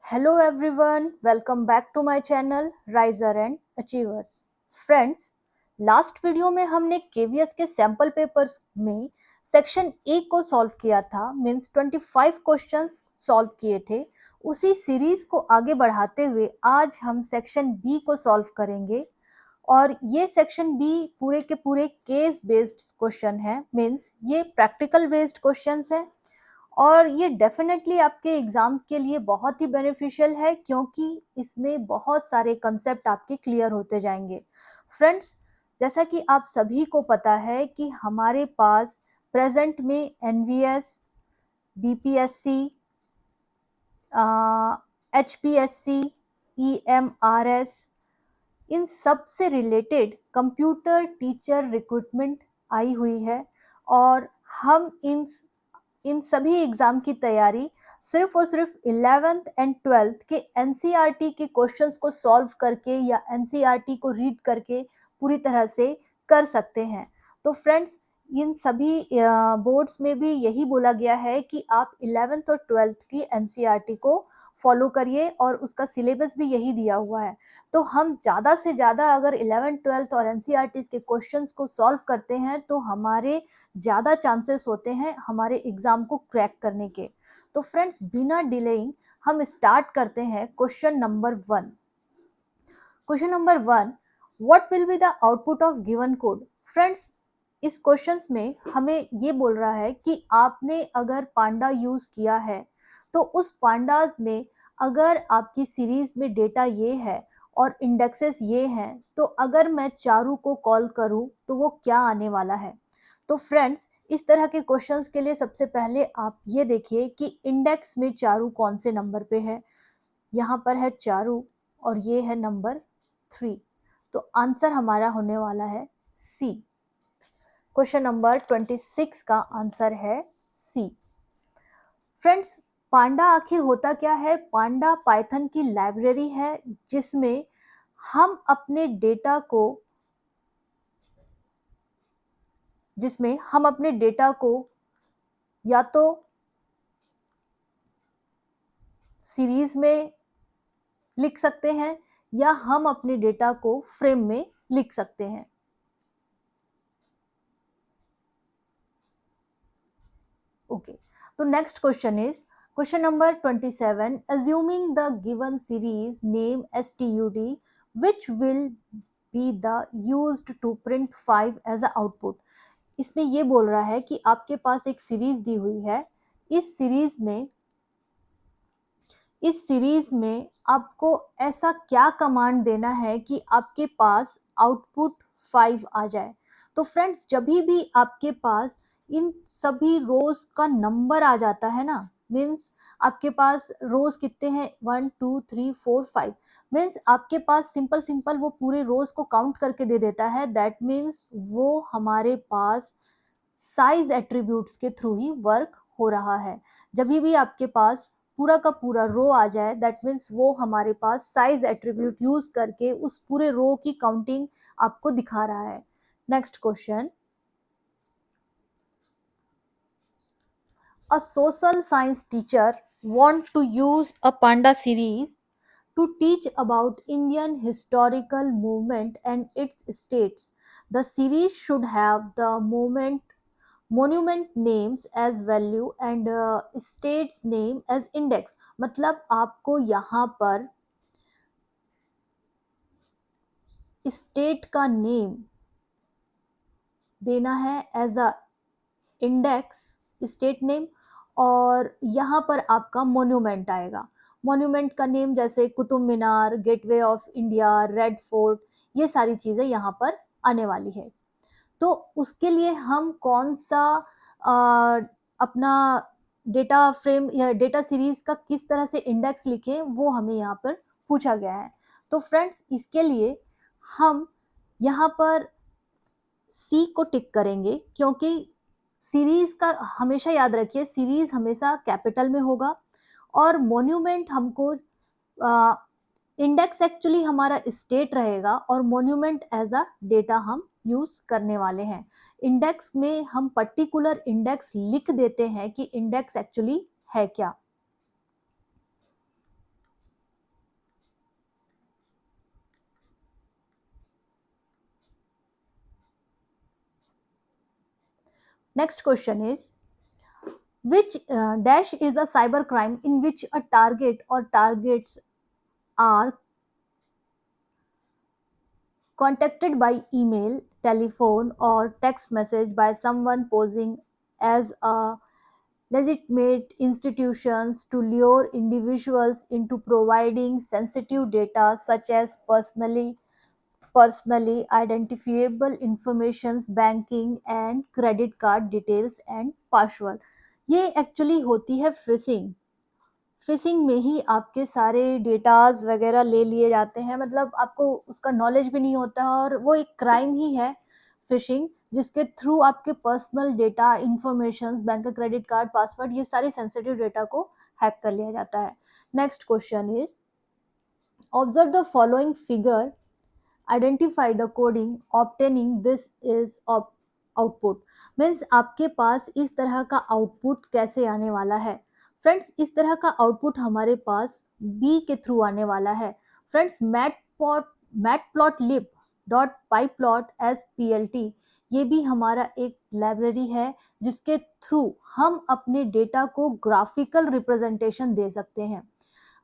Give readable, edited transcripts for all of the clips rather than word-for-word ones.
Hello everyone, welcome back to my channel Riser and Achievers. Friends, last video में हमने KVS के sample papers में section A को solve किया था, मीन्स 25 क्वेश्चंस सॉल्व किए थे। उसी सीरीज को आगे बढ़ाते हुए आज हम सेक्शन बी को सॉल्व करेंगे और ये सेक्शन बी पूरे के पूरे केस बेस्ड क्वेश्चन है, मीन्स ये प्रैक्टिकल बेस्ड क्वेश्चंस है और ये डेफिनेटली आपके एग्जाम के लिए बहुत ही बेनिफिशियल है क्योंकि इसमें बहुत सारे कंसेप्ट आपके क्लियर होते जाएंगे। फ्रेंड्स, जैसा कि आप सभी को पता है कि हमारे पास प्रेजेंट में एनवीएस, बीपीएससी, एचपीएससी, ईएमआरएस, इन सब से रिलेटेड कंप्यूटर टीचर रिक्रूटमेंट आई हुई है और हम इन सभी एग्जाम की तैयारी सिर्फ और सिर्फ 11th एंड 12th के एनसीईआरटी के क्वेश्चंस को सॉल्व करके या एनसीईआरटी को रीड करके पूरी तरह से कर सकते हैं। तो फ्रेंड्स, इन सभी बोर्ड्स में भी यही बोला गया है कि आप 11th और 12th की एनसीईआरटी को फॉलो करिए और उसका सिलेबस भी यही दिया हुआ है। तो हम ज़्यादा से ज़्यादा अगर 11th 12th और एनसीईआरटी के क्वेश्चंस को सॉल्व करते हैं तो हमारे ज़्यादा चांसेस होते हैं हमारे एग्ज़ाम को क्रैक करने के। तो फ्रेंड्स, बिना डिलेइंग हम स्टार्ट करते हैं question number 1। Question number 1, what will be the output of given code. Friends, इस क्वेश्चंस में हमें ये बोल रहा है कि आपने अगर पांडा यूज़ किया है तो उस पांडाज में अगर आपकी सीरीज में डेटा ये है और इंडेक्सेस ये हैं, तो अगर मैं चारू को कॉल करूं तो वो क्या आने वाला है। तो फ्रेंड्स, इस तरह के क्वेश्चंस के लिए सबसे पहले आप ये देखिए कि इंडेक्स में चारू कौन से नंबर पे है। यहाँ पर है चारू और ये है नंबर 3, तो आंसर हमारा होने वाला है सी। क्वेश्चन नंबर 26 का आंसर है सी। फ्रेंड्स, पांडा आखिर होता क्या है? पांडा पाइथन की लाइब्रेरी है जिसमें हम अपने डेटा को या तो सीरीज में लिख सकते हैं या हम अपने डेटा को फ्रेम में लिख सकते हैं। ओके, तो next question is question number 27, assuming the given series name stud which will be the used to print 5 as a output। इसमें ये बोल रहा है कि आपके पास एक सीरीज दी हुई है। इस सीरीज में आपको ऐसा क्या कमांड देना है कि आपके पास आउटपुट 5 आ जाए। तो फ्रेंड्स, जब भी आपके पास इन सभी रोज का नंबर आ जाता है ना, मीन्स आपके पास रोज कितने हैं, 1 2 3 4 5, मीन्स आपके पास सिंपल वो पूरे रोज को काउंट करके दे देता है। दैट मीन्स वो हमारे पास साइज एट्रीब्यूट्स के थ्रू ही वर्क हो रहा है। जब भी आपके पास पूरा का पूरा रो आ जाए, दैट मीन्स वो हमारे पास साइज एट्रीब्यूट यूज करके उस पूरे रो की काउंटिंग आपको दिखा रहा है। Next question, a social science teacher want to use a panda series to teach about Indian historical movement and its states. The series should have the monument names as value and states name as index। मतलब आपको यहाँ पर state का name देना है as a index, state name, और यहाँ पर आपका मोन्यूमेंट आएगा। मोन्यूमेंट का नेम जैसे Qutub Minar, gateway of India, red fort, ये सारी चीज़ें यहाँ पर आने वाली है। तो उसके लिए हम कौन सा अपना डेटा फ्रेम या डेटा सीरीज का किस तरह से इंडेक्स लिखें, वो हमें यहाँ पर पूछा गया है। तो फ्रेंड्स, इसके लिए हम यहाँ पर सी को टिक करेंगे क्योंकि सीरीज का हमेशा याद रखिए, सीरीज हमेशा कैपिटल में होगा और मोन्यूमेंट हमको इंडेक्स एक्चुअली हमारा स्टेट रहेगा और मोन्यूमेंट एज अ डेटा हम यूज करने वाले हैं। इंडेक्स में हम पर्टिकुलर इंडेक्स लिख देते हैं कि इंडेक्स एक्चुअली है क्या। Next question is, which dash is a cyber crime in which a target or targets are contacted by email, telephone, or text message by someone posing as a legitimate institutions to lure individuals into providing sensitive data such as personally identifiable informations, banking and credit card details and password. ये actually होती है fishing. Fishing में ही आपके सारे datas वगैरह ले लिए जाते हैं, मतलब आपको उसका नॉलेज भी नहीं होता है और वो एक क्राइम ही है फिशिंग, जिसके थ्रू आपके पर्सनल डेटा, इंफॉर्मेशन, बैंक का क्रेडिट कार्ड, पासवर्ड, ये सारे सेंसिटिव डेटा को हैक कर लिया जाता है। Next question is, observe the following figure, identify the coding obtaining this is output. Means आपके पास इस तरह का आउटपुट कैसे आने वाला है। फ्रेंड्स, इस तरह का आउटपुट हमारे पास बी के थ्रू आने वाला है। Friends, matplotlib dot pyplot S P L T, ये भी हमारा एक लाइब्रेरी है जिसके थ्रू हम अपने डेटा को ग्राफिकल रिप्रेजेंटेशन दे सकते हैं।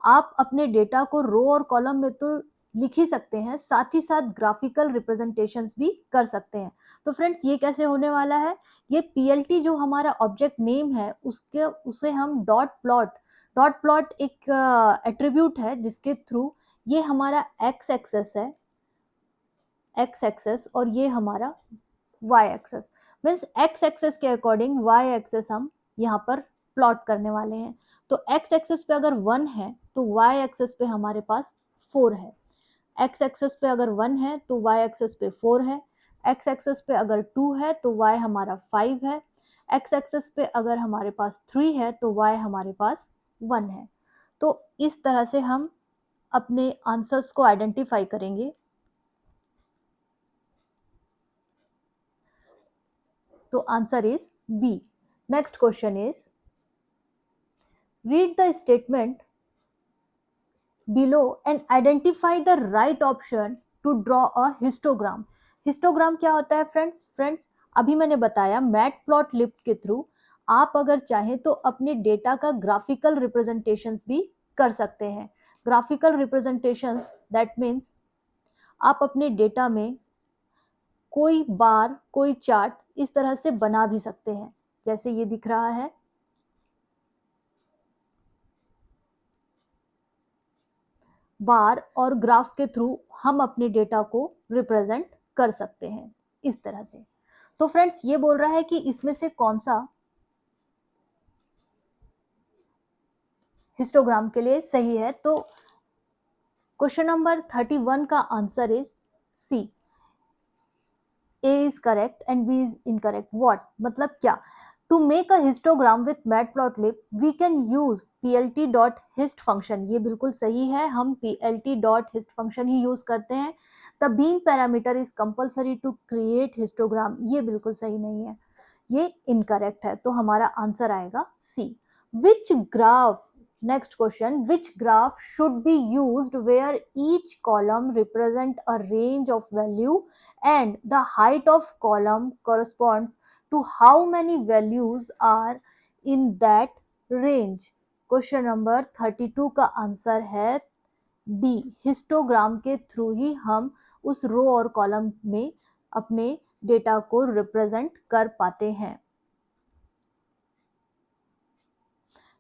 आप अपने डेटा को रो और कॉलम में तो लिख ही सकते हैं, साथ ही साथ ग्राफिकल रिप्रेजेंटेशंस भी कर सकते हैं। तो फ्रेंड्स, ये कैसे होने वाला है, ये पीएलटी जो हमारा ऑब्जेक्ट नेम है उसके उसे हम डॉट प्लॉट एक एट्रीब्यूट है जिसके थ्रू ये हमारा एक्स एक्सेस है, एक्स एक्सेस, और ये हमारा Y axis. Means X axis के अकॉर्डिंग वाई एक्सेस हम यहाँ पर प्लॉट करने वाले हैं। तो एक्स एक्सेस पे अगर 1 है तो वाई एक्सेस पे हमारे पास 4 है। एक्स एक्सेस पे अगर 1 है तो वाई एक्सेस पे 4 है। एक्स एक्सेस पे अगर 2 है तो वाई हमारा 5 है। एक्स एक्सेस पे अगर हमारे पास 3 है तो वाई हमारे पास 1 है। तो इस तरह से हम अपने आंसर्स को आइडेंटिफाई करेंगे। तो answer is B. Next question is, read the statement below and identify the right option to draw a histogram। Histogram क्या होता है फ्रेंड्स? फ्रेंड्स, अभी मैंने बताया मैटप्लॉटलिब के थ्रू आप अगर चाहें तो अपने डेटा का ग्राफिकल रिप्रेजेंटेशंस भी कर सकते हैं। ग्राफिकल रिप्रेजेंटेशंस दैट मीन्स आप अपने डेटा में कोई बार, कोई चार्ट इस तरह से बना भी सकते हैं, जैसे ये दिख रहा है। बार और ग्राफ के थ्रू हम अपने डेटा को रिप्रेजेंट कर सकते हैं इस तरह से। तो फ्रेंड्स, ये बोल रहा है कि इसमें से कौन सा हिस्टोग्राम के लिए सही है। तो क्वेश्चन नंबर 31 का answer is C. A is correct and B is incorrect. What मतलब क्या? To make a histogram with matplotlib we can use plt dot hist function. ये बिल्कुल सही है, हम plt डॉट हिस्ट फंक्शन ही यूज करते हैं। The bin parameter is compulsory to create histogram, ये बिल्कुल सही नहीं है, ये इनकरेक्ट है। तो हमारा आंसर आएगा C. Which graph, next question, which graph should be used where each column represent a range of value and the height of column corresponds to how many values are in that range? Question number 32 का answer है D. Histogram के through ही हम उस रो और column में अपने data को represent कर पाते हैं।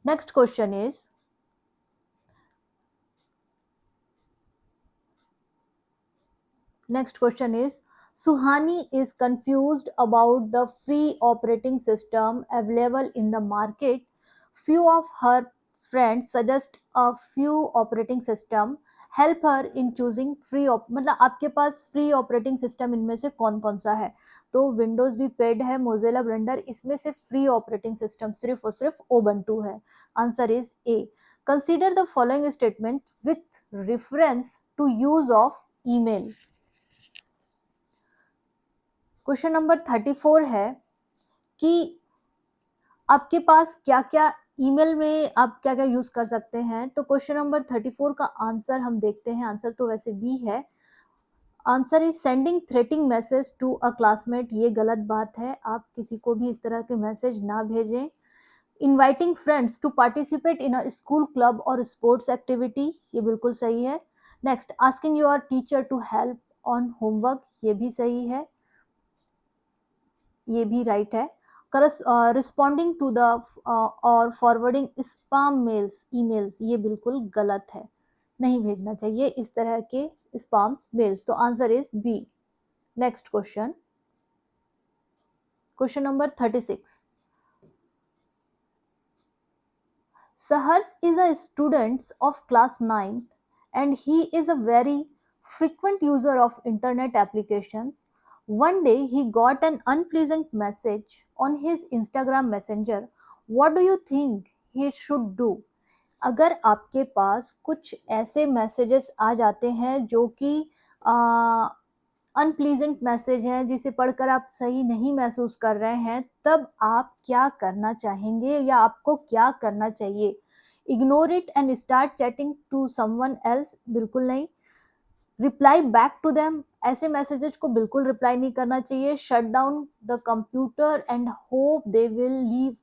Next question is, next question is, Suhani is confused about the free operating system available in the market. Few of her friends suggest a few operating system, help her in choosing free मतलब आपके पास free operating system इनमें से कौन कौन सा है? तो Windows भी पेड है, मोजिला ब्लेंडर, इसमें से फ्री ऑपरेटिंग सिस्टम सिर्फ और सिर्फ ओबंटू है। Answer is A. Consider the following statement with reference to use of email. Question number 34 है कि आपके पास क्या क्या ईमेल में आप क्या क्या यूज कर सकते हैं। तो क्वेश्चन नंबर 34 का आंसर हम देखते हैं। आंसर तो वैसे बी है। Answer is sending threatening message to a classmate, ये गलत बात है, आप किसी को भी इस तरह के मैसेज ना भेजें। Inviting friends to participate in a school club और स्पोर्ट्स एक्टिविटी, ये बिल्कुल सही है। Next, asking your teacher to help on homework, ये भी सही है, ये भी राइट है। रिस्पॉन्डिंग टू द और फॉरवर्डिंग स्पैम मेल्स ईमेल्स, ये बिल्कुल गलत है, नहीं भेजना चाहिए इस तरह के स्पैम्स मेल्स, तो answer is B. Next question, question number 36। Sahars is a student of class 9th and he is a very frequent user of internet applications. One day he got an unpleasant message on his Instagram Messenger. What do you think he should do? अगर आपके पास कुछ ऐसे messages आ जाते हैं जो कि unpleasant message है, जिसे पढ़कर आप सही नहीं महसूस कर रहे हैं, तब आप क्या करना चाहेंगे या आपको क्या करना चाहिए? Ignore it and start chatting to someone else, बिल्कुल नहीं। रिप्लाई बैक टू देम, ऐसे मैसेजेस को बिल्कुल रिप्लाई नहीं करना चाहिए। Shut down the computer and hope they will leave,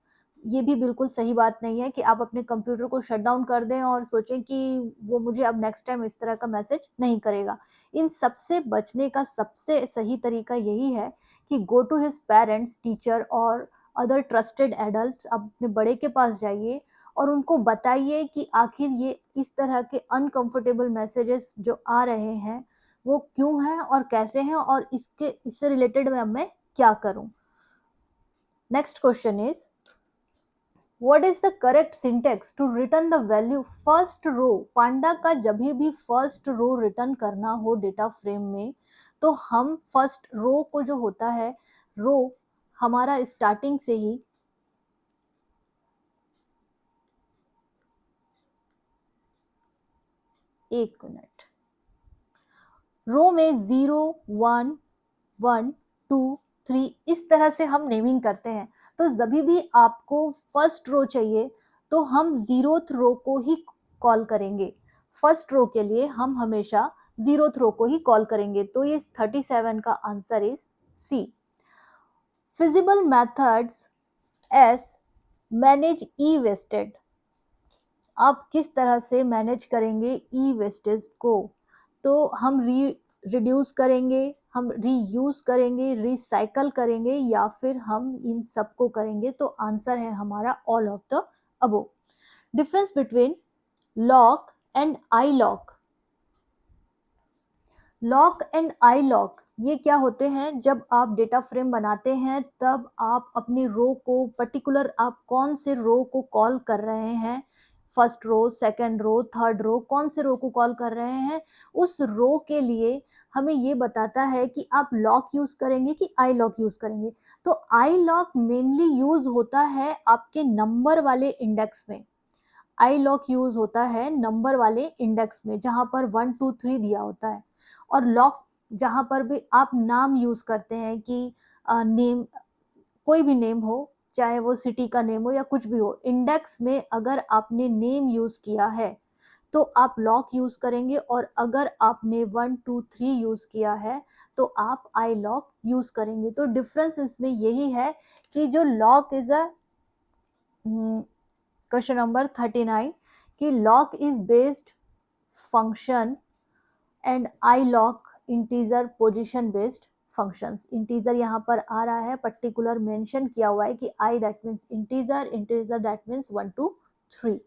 ये भी बिल्कुल सही बात नहीं है कि आप अपने कंप्यूटर को शट डाउन कर दें और सोचें कि वो मुझे अब नेक्स्ट टाइम इस तरह का मैसेज नहीं करेगा। इन सबसे बचने का सबसे सही तरीका यही है कि go to his parents, teacher और अदर ट्रस्टेड एडल्ट, अपने बड़े के पास जाइए और उनको बताइए कि आखिर ये इस तरह के अनकंफर्टेबल मैसेजेस जो आ रहे हैं वो क्यों हैं और कैसे हैं और इससे रिलेटेड मैं क्या करूं। Next question is, what is the correct syntax to return the value first row? Panda का जब भी फर्स्ट रो रिटर्न करना हो डेटा फ्रेम में, तो हम फर्स्ट रो को जो होता है, रो हमारा स्टार्टिंग से ही, एक मिनट, रो में 0 1 1 2 3 इस तरह से हम नेमिंग करते हैं। तो जब भी आपको फर्स्ट रो चाहिए तो हम जीरोथ रो को ही कॉल करेंगे। फर्स्ट रो के लिए हम हमेशा जीरोथ रो को ही कॉल करेंगे। तो ये 37 का answer is C. Feasible methods as manage e wasted, आप किस तरह से मैनेज करेंगे ई वेस्टेज को? तो हम रिड्यूस करेंगे, हम रीयूज करेंगे, रिसाइकल करेंगे या फिर हम इन सबको करेंगे? तो आंसर है हमारा all of the above. Difference between lock and I lock, lock and I lock ये क्या होते हैं? जब आप डेटा फ्रेम बनाते हैं तब आप अपनी रो को पर्टिकुलर, आप कौन से रो को कॉल कर रहे हैं, first row, second row, third row, कौन से रो को कॉल कर रहे हैं, उस रो के लिए हमें ये बताता है कि आप लॉक यूज करेंगे कि आई लॉक यूज करेंगे। तो आई लॉक मेनली यूज होता है आपके नंबर वाले इंडेक्स में, आई लॉक यूज होता है नंबर वाले इंडेक्स में जहां पर 1 2 3 दिया होता है। और लॉक जहां पर भी आप नाम यूज करते हैं कि नेम, कोई भी नेम हो, चाहे वो सिटी का नेम हो या कुछ भी हो, इंडेक्स में अगर आपने नेम यूज किया है तो आप लॉक यूज करेंगे, और अगर आपने 1 2 3 यूज किया है तो आप आई लॉक यूज करेंगे। तो डिफरेंस इसमें यही है कि जो lock is a, question number 39, कि lock is based function and I lock integer position based functions. Integer यहाँ पर आ रहा है, पर्टिकुलर मेंशन किया हुआ है कि I that means integer, integer that means 1 2 3।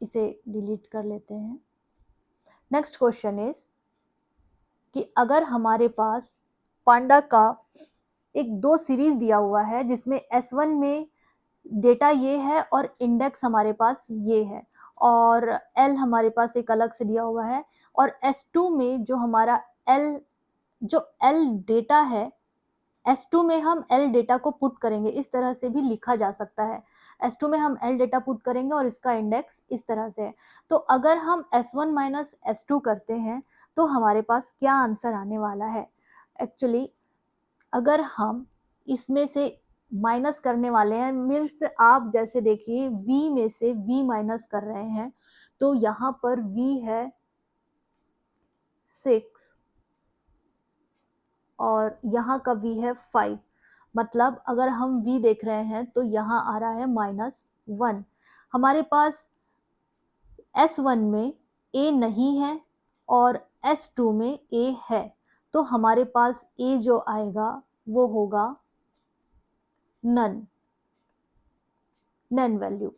इसे डिलीट कर लेते हैं। नेक्स्ट क्वेश्चन इज कि अगर हमारे पास पांडा का एक दो सीरीज दिया हुआ है जिसमें S1 में डेटा ये है और इंडेक्स हमारे पास ये है, और एल हमारे पास एक अलग से दिया हुआ है, और S2 में जो हमारा एल, जो एल डेटा है, S2 में हम एल डेटा को पुट करेंगे, इस तरह से भी लिखा जा सकता है। S2 में हम एल डेटा पुट करेंगे और इसका इंडेक्स इस तरह से है। तो अगर हम S1 माइनस S2 करते हैं तो हमारे पास क्या आंसर आने वाला है? एक्चुअली अगर हम इसमें से माइनस करने वाले हैं, मीन्स आप जैसे देखिए v में से v माइनस कर रहे हैं, तो यहाँ पर v है 6 और यहाँ का v है 5। मतलब अगर हम v देख रहे हैं तो यहाँ आ रहा है -1। हमारे पास S1 में a नहीं है और S2 में a है, तो हमारे पास a जो आएगा वो होगा नन वैल्यू।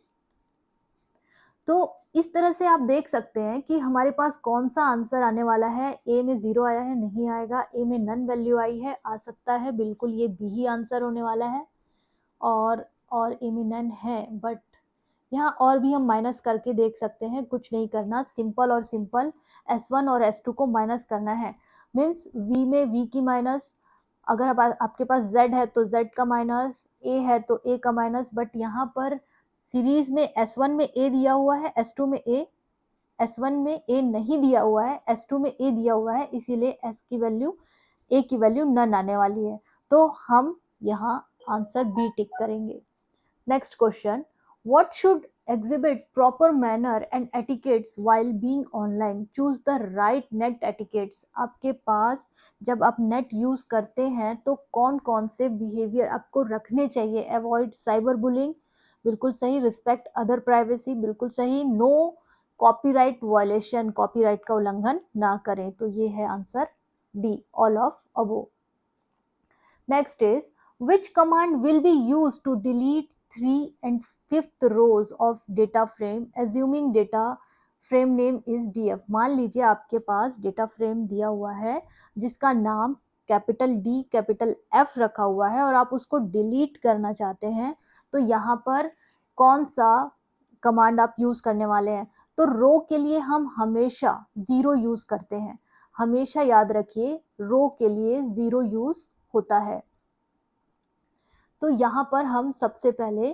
तो इस तरह से आप देख सकते हैं कि हमारे पास कौन सा आंसर आने वाला है। ए में 0 आया है, नहीं आएगा। ए में नन वैल्यू आई है, आ सकता है। बिल्कुल ये बी ही आंसर होने वाला है। और ए में नन है, बट यहाँ और भी हम माइनस करके देख सकते हैं। कुछ नहीं करना, सिंपल और सिंपल S1 और S2 को माइनस करना है। मीन्स V में V की माइनस, अगर आपके पास Z है तो Z का माइनस, A है तो A का माइनस। बट यहाँ पर सीरीज में S1 में A दिया हुआ है, S2 में A, S1 में A नहीं दिया हुआ है, S2 में A दिया हुआ है, इसीलिए A की वैल्यू नन आने वाली है। तो हम यहाँ आंसर B टिक करेंगे। Next question, what should exhibit proper manner and etiquettes while being online? Choose the right net etiquettes. आपके पास जब आप नेट यूज करते हैं तो कौन कौन से बिहेवियर आपको रखने चाहिए? अवॉइड साइबर बुलिंग, बिल्कुल सही। रिस्पेक्ट अदर प्राइवेसी, बिल्कुल सही। नो कॉपीराइट वायलेशन, कॉपीराइट का उल्लंघन ना करें। तो ये है answer D, all of above. Next is, which command will be used to delete 3 and 5th rows of data frame assuming data frame name is df? मान लीजिए आपके पास डेटा फ्रेम दिया हुआ है जिसका नाम कैपिटल डी कैपिटल एफ रखा हुआ है और आप उसको डिलीट करना चाहते हैं, तो यहाँ पर कौन सा कमांड आप यूज करने वाले हैं? तो रो के लिए हम हमेशा 0 यूज करते हैं। हमेशा याद रखिए, रो के लिए 0 यूज होता है। तो यहाँ पर हम सबसे पहले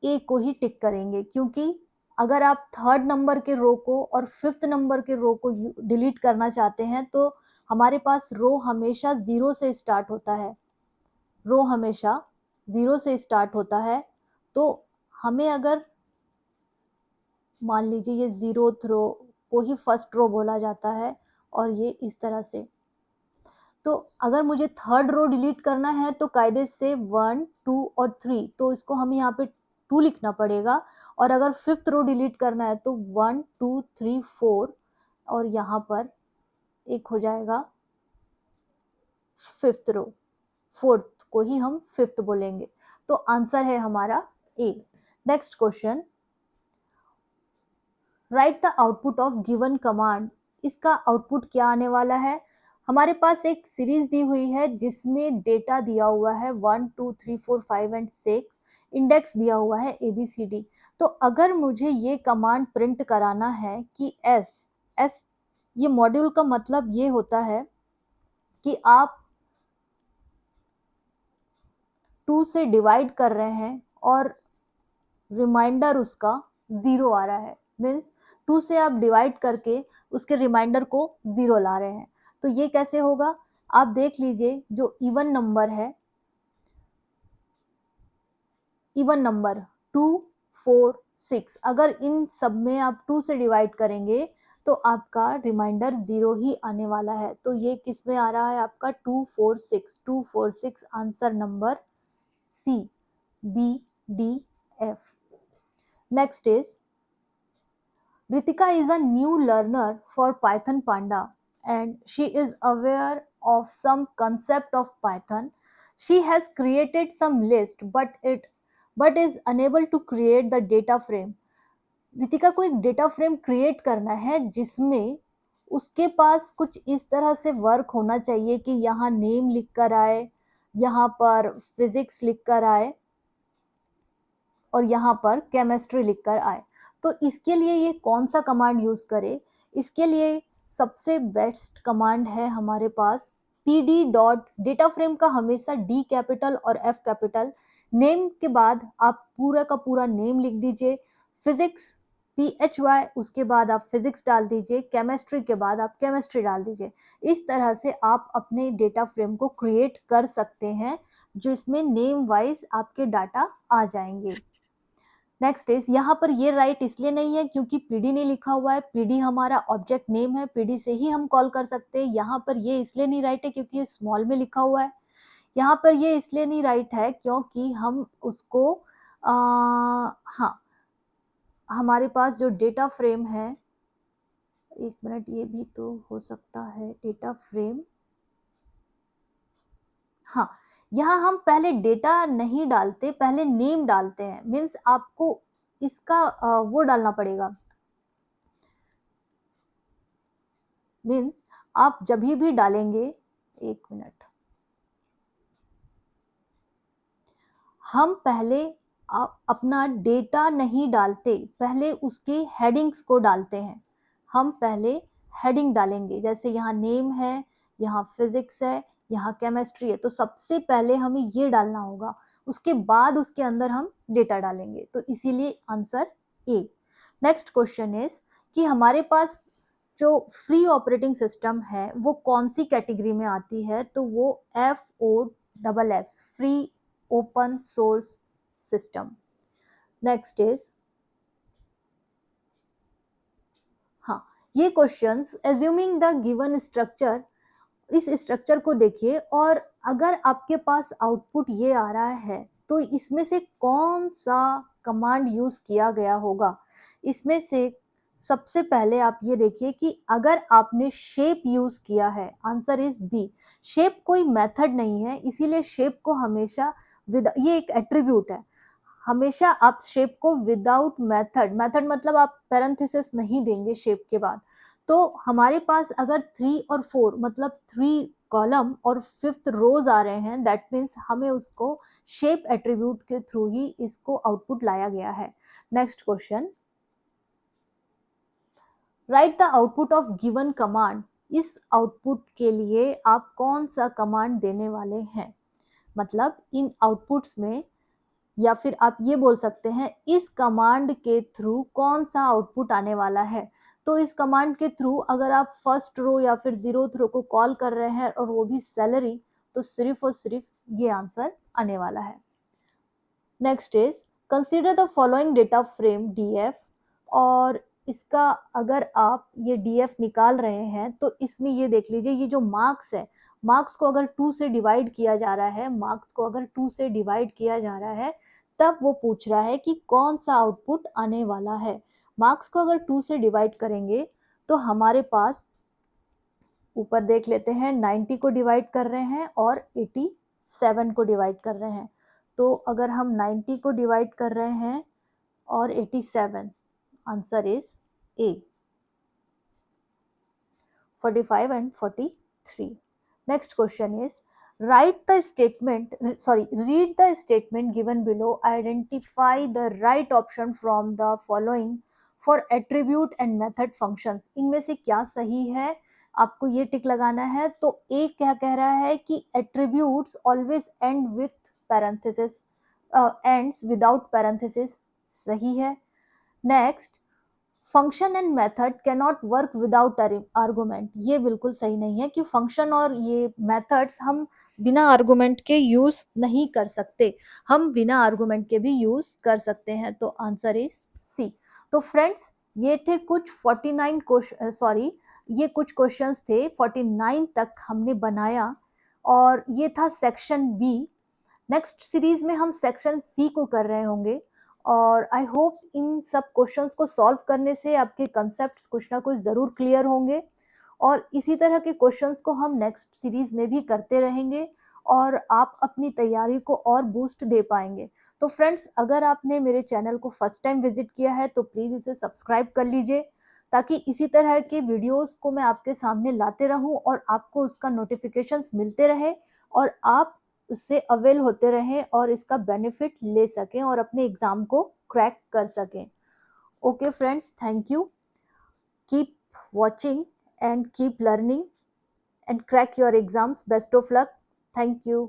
ए को ही टिक करेंगे, क्योंकि अगर आप 3rd नंबर के रो को और 5th नंबर के रो को डिलीट करना चाहते हैं तो हमारे पास रो हमेशा 0 से स्टार्ट होता है। रो हमेशा 0 से स्टार्ट होता है। तो हमें अगर मान लीजिए ये 0th रो को ही फर्स्ट रो बोला जाता है और ये इस तरह से, तो अगर मुझे 3rd रो डिलीट करना है तो कायदे से 1, 2 और 3, तो इसको हमें यहाँ पे 2 लिखना पड़ेगा। और अगर 5th रो डिलीट करना है तो 1, 2, 3, 4 और यहाँ पर एक हो जाएगा 5th रो। 4th को ही हम 5th बोलेंगे। तो आंसर है हमारा A. Next question, write the output of given command. इसका आउटपुट क्या आने वाला है? हमारे पास एक सीरीज दी हुई है जिसमें डेटा दिया हुआ है 1, 2, 3, 4, 5 एंड 6, इंडेक्स दिया हुआ है ABCD। तो अगर मुझे ये कमांड प्रिंट कराना है कि एस, ये मॉड्यूल का मतलब ये होता है कि आप 2 से डिवाइड कर रहे हैं और रिमाइंडर उसका 0 आ रहा है। मीन्स 2 से आप डिवाइड करके उसके रिमाइंडर को 0 ला रहे हैं। तो ये कैसे होगा? आप देख लीजिए, जो इवन नंबर है, इवन नंबर 2, 4, 6, अगर इन सब में आप 2 से डिवाइड करेंगे तो आपका रिमाइंडर 0 ही आने वाला है। तो ये किस में आ रहा है आपका? 2, 4, 6, 2, 4, 6, answer number C, B, D, F। Next is, Ritika is a new learner for Python Panda and she is aware of some concept of Python. She has created some list but is unable to create the data frame. Ritika को एक data frame create करना है जिसमें उसके पास कुछ इस तरह से वर्क होना चाहिए कि यहाँ नेम लिख कर आए, यहाँ पर फिजिक्स लिख कर आए और यहाँ पर केमिस्ट्री लिख कर आए। तो इसके लिए ये कौन सा कमांड यूज करे? इसके लिए सबसे बेस्ट कमांड है हमारे पास pd डॉट डेटा फ्रेम का हमेशा D कैपिटल और F कैपिटल, नेम के बाद आप पूरा का पूरा नेम लिख दीजिए, फिजिक्स PHY, उसके बाद आप फिजिक्स डाल दीजिए, केमिस्ट्री के बाद आप केमिस्ट्री डाल दीजिए। इस तरह से आप अपने डेटा फ्रेम को क्रिएट कर सकते हैं जिसमें नेम वाइज आपके डाटा आ जाएंगे। नेक्स्ट इज, यहाँ पर ये राइट इसलिए नहीं है क्योंकि पीडी नहीं लिखा हुआ है, पीडी हमारा ऑब्जेक्ट नेम है, पीडी से ही हम कॉल कर सकते हैं। यहाँ पर ये इसलिए नहीं राइट है क्योंकि ये स्मॉल में लिखा हुआ है। यहाँ पर ये इसलिए नहीं राइट है क्योंकि हम उसको हाँ, हमारे पास जो डेटा फ्रेम है, एक मिनट, ये भी तो हो सकता है डेटा फ्रेम। हाँ, यहाँ हम पहले डेटा नहीं डालते, पहले नेम डालते हैं। मीन्स आपको इसका वो डालना पड़ेगा। मीन्स आप जब भी डालेंगे, एक मिनट, हम पहले अपना डेटा नहीं डालते, पहले उसके हेडिंग्स को डालते हैं। हम पहले हेडिंग डालेंगे, जैसे यहाँ नेम है, यहाँ फिजिक्स है, यहाँ केमिस्ट्री है, तो सबसे पहले हमें ये डालना होगा, उसके बाद उसके अंदर हम डेटा डालेंगे। तो इसीलिए answer A. Next question is कि हमारे पास जो फ्री ऑपरेटिंग सिस्टम है वो कौन सी कैटेगरी में आती है? तो वो FOSS, free open source system. Next is, हाँ, ये questions assuming the given structure, इस स्ट्रक्चर को देखिए और अगर आपके पास आउटपुट ये आ रहा है तो इसमें से कौन सा कमांड यूज किया गया होगा? इसमें से सबसे पहले आप ये देखिए कि अगर आपने शेप यूज किया है, आंसर इज बी। शेप कोई मेथड नहीं है, इसीलिए शेप को हमेशा ये एक एट्रीब्यूट है, हमेशा आप शेप को विदाउट मेथड, मेथड मतलब आप पैरेंथेसिस नहीं देंगे शेप के बाद। तो हमारे पास अगर 3 और 4 मतलब 3 कॉलम और 5th रोज आ रहे हैं, दैट मीन्स हमें उसको शेप एट्रीब्यूट के थ्रू ही इसको आउटपुट लाया गया है। Next question, write the output of given command. इस आउटपुट के लिए आप कौन सा कमांड देने वाले हैं? मतलब इन आउटपुट्स में, या फिर आप ये बोल सकते हैं इस कमांड के थ्रू कौन सा आउटपुट आने वाला है। तो इस कमांड के थ्रू अगर आप फर्स्ट रो या फिर 0th रो को कॉल कर रहे हैं और वो भी सैलरी, तो सिर्फ और सिर्फ ये आंसर आने वाला है। Next is, consider the following data frame DF, और इसका अगर आप ये DF निकाल रहे हैं तो इसमें ये देख लीजिए, ये जो मार्क्स है, मार्क्स को अगर 2 से डिवाइड किया जा रहा है, मार्क्स को अगर 2 से डिवाइड किया जा रहा है, तब वो पूछ रहा है कि कौन सा आउटपुट आने वाला है। मार्क्स को अगर 2 से डिवाइड करेंगे तो हमारे पास, ऊपर देख लेते हैं, 90 को डिवाइड कर रहे हैं और 87 को डिवाइड कर रहे हैं। तो अगर हम 90 को डिवाइड कर रहे हैं और 87, answer is A, 45 and 43. Next question is, read the statement given below. Identify the right option from the following for attribute and method functions. इनमें से क्या सही है, आपको ये टिक लगाना है। तो ए क्या कह रहा है कि attributes always end with parenthesis, ends without parenthesis, सही है। Next, function and method can not work without argument, ये बिल्कुल सही नहीं है कि फंक्शन और ये मेथड्स हम बिना आर्गुमेंट के यूज नहीं कर सकते, हम बिना आर्गुमेंट के भी यूज कर सकते हैं। तो आंसर इज सी। तो फ्रेंड्स, ये थे कुछ 49 क्वेश्चन, सॉरी, ये कुछ क्वेश्चंस थे 49 तक हमने बनाया, और ये था सेक्शन बी। नेक्स्ट सीरीज में हम सेक्शन सी को कर रहे होंगे, और आई होप इन सब क्वेश्चंस को सॉल्व करने से आपके कंसेप्ट्स कुछ ना कुछ ज़रूर क्लियर होंगे, और इसी तरह के क्वेश्चंस को हम नेक्स्ट सीरीज में भी करते रहेंगे और आप अपनी तैयारी को और बूस्ट दे पाएंगे। तो फ्रेंड्स, अगर आपने मेरे चैनल को फर्स्ट टाइम विजिट किया है तो प्लीज़ इसे सब्सक्राइब कर लीजिए, ताकि इसी तरह के वीडियोस को मैं आपके सामने लाते रहूं और आपको उसका नोटिफिकेशंस मिलते रहे, और आप उससे अवेल होते रहें और इसका बेनिफिट ले सकें और अपने एग्जाम को क्रैक कर सकें। Okay friends, thank you, keep watching and keep learning and crack your exams. Best of luck. Thank you.